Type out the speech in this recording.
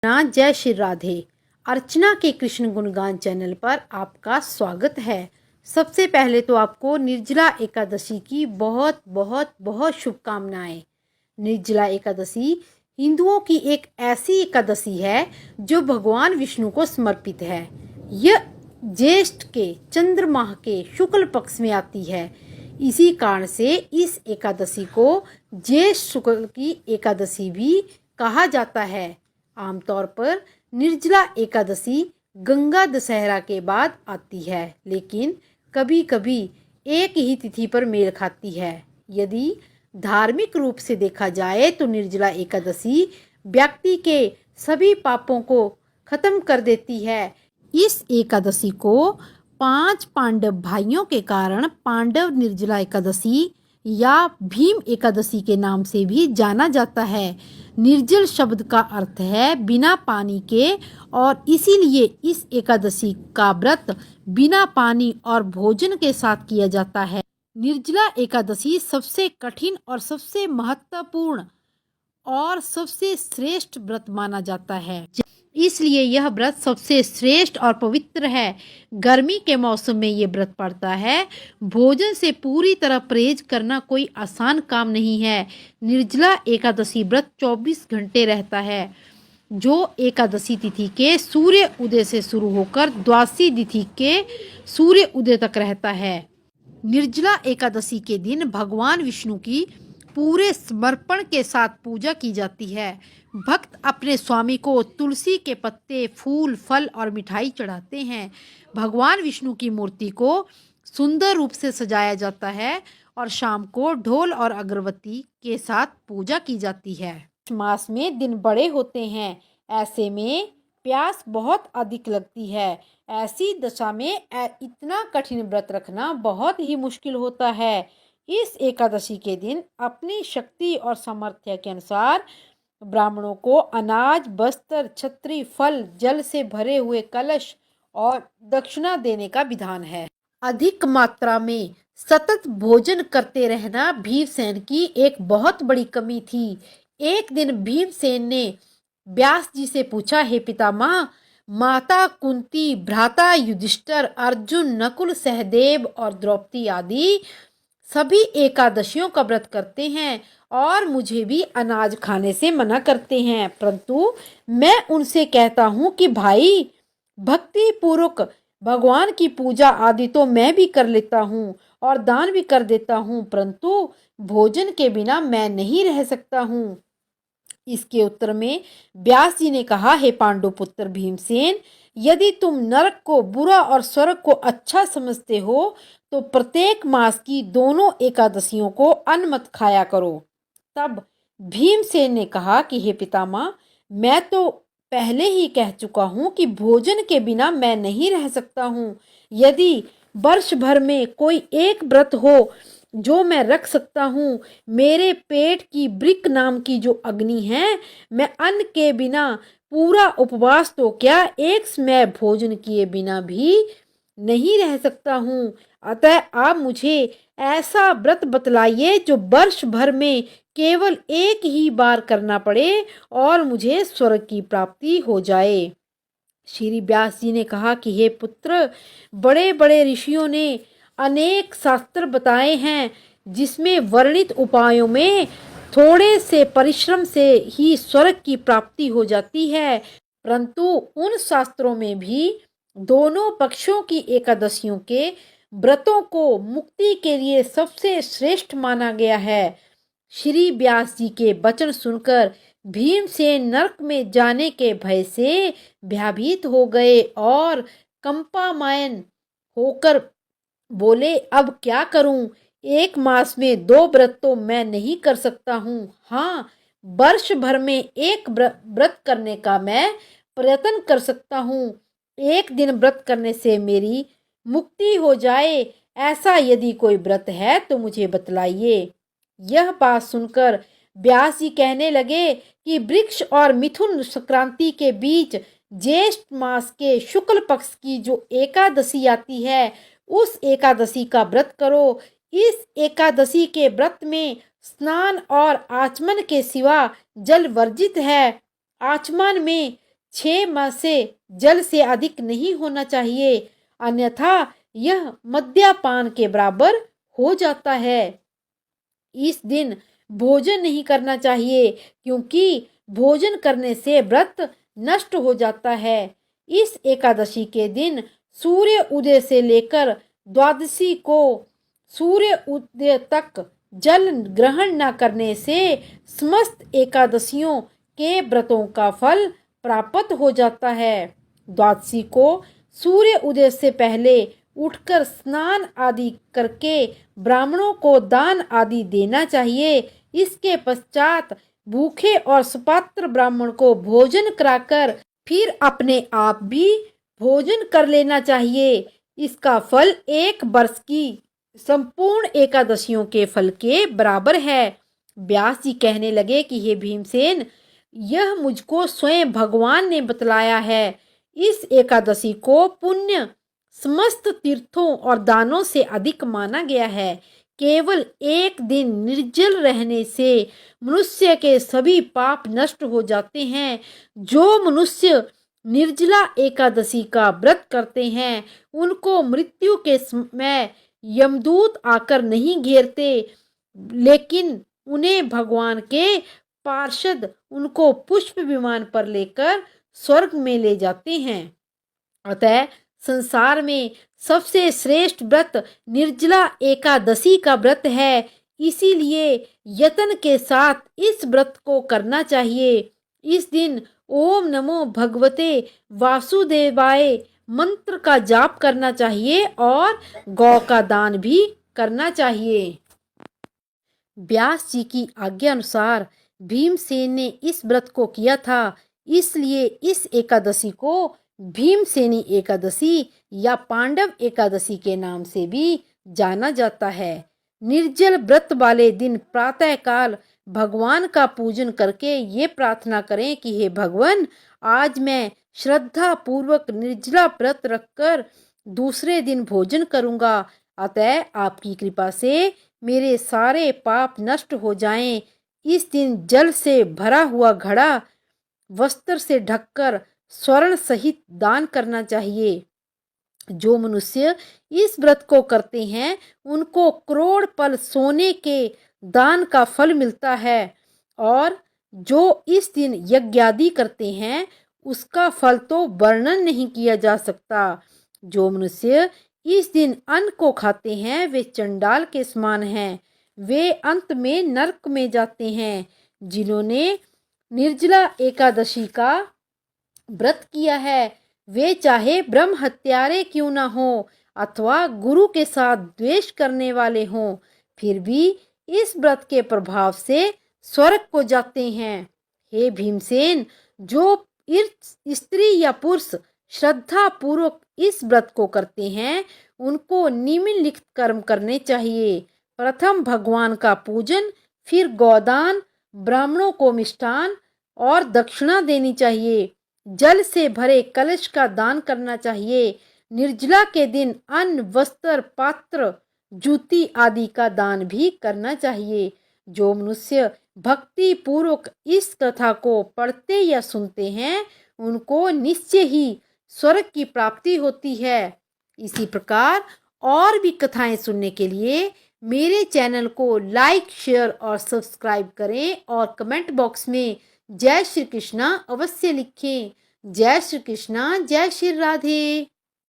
जय श्री राधे। अर्चना के कृष्ण गुणगान चैनल पर आपका स्वागत है। सबसे पहले तो आपको निर्जला एकादशी की बहुत बहुत बहुत शुभकामनाएं। निर्जला एकादशी हिंदुओं की एक ऐसी एकादशी है जो भगवान विष्णु को समर्पित है। यह ज्येष्ठ के चंद्र माह के शुक्ल पक्ष में आती है। इसी कारण से इस एकादशी को ज्येष्ठ शुक्ल की एकादशी भी कहा जाता है। आमतौर पर निर्जला एकादशी गंगा दशहरा के बाद आती है, लेकिन कभी कभी एक ही तिथि पर मेल खाती है। यदि धार्मिक रूप से देखा जाए तो निर्जला एकादशी व्यक्ति के सभी पापों को खत्म कर देती है। इस एकादशी को 5 पांडव भाइयों के कारण पांडव निर्जला एकादशी या भीम एकादशी के नाम से भी जाना जाता है। निर्जल शब्द का अर्थ है बिना पानी के, और इसीलिए इस एकादशी का व्रत बिना पानी और भोजन के साथ किया जाता है। निर्जला एकादशी सबसे कठिन और सबसे महत्वपूर्ण और सबसे श्रेष्ठ व्रत माना जाता है, इसलिए यह व्रत सबसे श्रेष्ठ और पवित्र है। गर्मी के मौसम में ये व्रत पड़ता है। भोजन से पूरी तरह परहेज करना कोई आसान काम नहीं है। निर्जला एकादशी व्रत 24 घंटे रहता है, जो एकादशी तिथि के सूर्य उदय से शुरू होकर द्वादशी तिथि के सूर्य उदय तक रहता है। निर्जला एकादशी के दिन भगवान विष्णु की पूरे समर्पण के साथ पूजा की जाती है। भक्त अपने स्वामी को तुलसी के पत्ते, फूल, फल और मिठाई चढ़ाते हैं। भगवान विष्णु की मूर्ति को सुंदर रूप से सजाया जाता है और शाम को ढोल और अगरबत्ती के साथ पूजा की जाती है। मास में दिन बड़े होते हैं, ऐसे में प्यास बहुत अधिक लगती है। ऐसी दशा में इतना कठिन व्रत रखना बहुत ही मुश्किल होता है। इस एकादशी के दिन अपनी शक्ति और सामर्थ्य के अनुसार ब्राह्मणों को अनाज, वस्त्र, छत्री, फल, जल से भरे हुए कलश और दक्षिणा देने का विधान है। अधिक मात्रा में सतत भोजन करते रहना भीमसेन की एक बहुत बड़ी कमी थी। एक दिन भीमसेन ने व्यास जी से पूछा, हे पितामह, माता कुंती, भ्राता युधिष्ठिर, अर्जुन, नकुल, सहदेव और द्रौपदी आदि सभी एकादशियों का व्रत करते हैं और मुझे भी अनाज खाने से मना करते हैं, परंतु मैं उनसे कहता हूँ कि भाई, भक्ति पूर्वक भगवान की पूजा आदि तो मैं भी कर लेता हूँ और दान भी कर देता हूँ, परंतु भोजन के बिना मैं नहीं रह सकता हूँ। इसके उत्तर में व्यास जी ने कहा, हे पांडुपुत्र भीमसेन, यदि तुम नरक को बुरा और स्वर्ग को अच्छा समझते हो तो प्रत्येक मास की दोनों एकादशियों को अन्न मत खाया करो। तब भीमसेन ने कहा कि हे पितामह, मैं तो पहले ही कह चुका हूँ कि भोजन के बिना मैं नहीं रह सकता हूँ। यदि वर्ष भर में कोई एक व्रत हो जो मैं रख सकता हूँ, मेरे पेट की वृक्क नाम की जो अग्नि है, मैं अन्न के बिना पूरा उपवास तो क्या, एक समय भोजन किए बिना भी नहीं रह सकता हूँ। अतः आप मुझे ऐसा व्रत बतलाइए जो वर्ष भर में केवल एक ही बार करना पड़े और मुझे स्वर्ग की प्राप्ति हो जाए। श्री व्यास जी ने कहा कि हे पुत्र, बड़े बड़े ऋषियों ने अनेक शास्त्र बताए हैं जिसमें वर्णित उपायों में थोड़े से परिश्रम से ही स्वर्ग की प्राप्ति हो जाती है, परंतु उन शास्त्रों में भी दोनों पक्षों की एकादशियों के व्रतों को मुक्ति के लिए सबसे श्रेष्ठ माना गया है। श्री व्यास जी के वचन सुनकर भीमसेन नरक में जाने के भय से भयभीत हो गए और कंपामायन होकर बोले, अब क्या करूं? एक मास में 2 व्रत तो मैं नहीं कर सकता हूँ। हाँ, वर्ष भर में एक व्रत करने का मैं प्रयत्न कर सकता हूँ। एक दिन व्रत करने से मेरी मुक्ति हो जाए, ऐसा यदि कोई व्रत है तो मुझे बतलाइए। यह बात सुनकर व्यास जी कहने लगे कि वृक्ष और मिथुन संक्रांति के बीच ज्येष्ठ मास के शुक्ल पक्ष की जो एकादशी आती है, उस एकादशी का व्रत करो। इस एकादशी के व्रत में स्नान और आचमन के सिवा जल वर्जित है। आचमन में 6 माह से जल से अधिक नहीं होना चाहिए, अन्यथा यह मद्यपान के बराबर हो जाता है। इस दिन भोजन नहीं करना चाहिए, क्योंकि भोजन करने से व्रत नष्ट हो जाता है। इस एकादशी के दिन सूर्य उदय से लेकर द्वादशी को सूर्य उदय तक जल ग्रहण न करने से समस्त एकादशियों के व्रतों का फल प्राप्त हो जाता है। द्वादशी को सूर्य उदय से पहले उठकर स्नान आदि करके ब्राह्मणों को दान आदि देना चाहिए। इसके पश्चात भूखे और सुपात्र ब्राह्मण को भोजन कराकर फिर अपने आप भी भोजन कर लेना चाहिए। इसका फल 1 वर्ष की संपूर्ण एकादशियों के फल के बराबर है। व्यास जी कहने लगे कि हे भीमसेन, यह मुझको स्वयं भगवान ने बतलाया है। इस एकादशी को पुण्य समस्त तीर्थों और दानों से अधिक माना गया है। केवल एक दिन निर्जल रहने से मनुष्य के सभी पाप नष्ट हो जाते हैं। जो मनुष्य निर्जला एकादशी का व्रत करते हैं, उनको मृत्यु के समय यमदूत आकर नहीं घेरते, लेकिन उन्हें भगवान के पार्षद उनको पुष्प विमान पर लेकर स्वर्ग में ले जाते हैं। अतः संसार में सबसे श्रेष्ठ व्रत निर्जला एकादशी का व्रत है। इसीलिए यत्न के साथ इस व्रत को करना चाहिए। इस दिन ओम नमो भगवते वासुदेवाय मंत्र का जाप करना चाहिए और गौ का दान भी करना चाहिए। व्यास जी की आज्ञा अनुसार भीमसेन ने इस व्रत को किया था, इसलिए इस एकादशी को भीमसेनी एकादशी या पांडव एकादशी के नाम से भी जाना जाता है। निर्जल व्रत वाले दिन प्रातः काल भगवान का पूजन करके ये प्रार्थना करें कि हे भगवान, आज मैं श्रद्धा पूर्वक निर्जला व्रत रखकर दूसरे दिन भोजन करूंगा। अतः आपकी कृपा से मेरे सारे पाप नष्ट हो जाएं। इस दिन जल से भरा हुआ घड़ा वस्त्र से ढककर स्वर्ण सहित दान करना चाहिए। जो मनुष्य इस व्रत को करते हैं, उनको करोड़ पल सोने के दान का फल मिलता है, और जो इस दिन यज्ञ आदि करते हैं, उसका फल तो वर्णन नहीं किया जा सकता। जो मनुष्य इस दिन अन्न को खाते हैं, वे चंडाल के समान हैं। वे अंत में नरक में जाते हैं। जिन्होंने निर्जला एकादशी का व्रत किया है, वे चाहे ब्रह्म हत्यारे क्यों ना हो अथवा गुरु के साथ द्वेष करने वाले हों, फिर भी इस व्रत के प्रभाव से स्वर्ग को जाते हैं। हे भीमसेन, जो स्त्री या पुरुष श्रद्धा पूर्वक इस व्रत को करते हैं, उनको निम्नलिखित कर्म करने चाहिए। प्रथम भगवान का पूजन, फिर गौदान, ब्राह्मणों को मिष्ठान और दक्षिणा देनी चाहिए। जल से भरे कलश का दान करना चाहिए। निर्जला के दिन अन्न, वस्त्र, पात्र, जूती आदि का दान भी करना चाहिए। जो मनुष्य भक्ति पूर्वक इस कथा को पढ़ते या सुनते हैं, उनको निश्चय ही स्वर्ग की प्राप्ति होती है। इसी प्रकार और भी कथाएं सुनने के लिए मेरे चैनल को लाइक, शेयर और सब्सक्राइब करें, और कमेंट बॉक्स में जय श्री कृष्णा अवश्य लिखें। जय श्री कृष्णा, जय श्री राधे।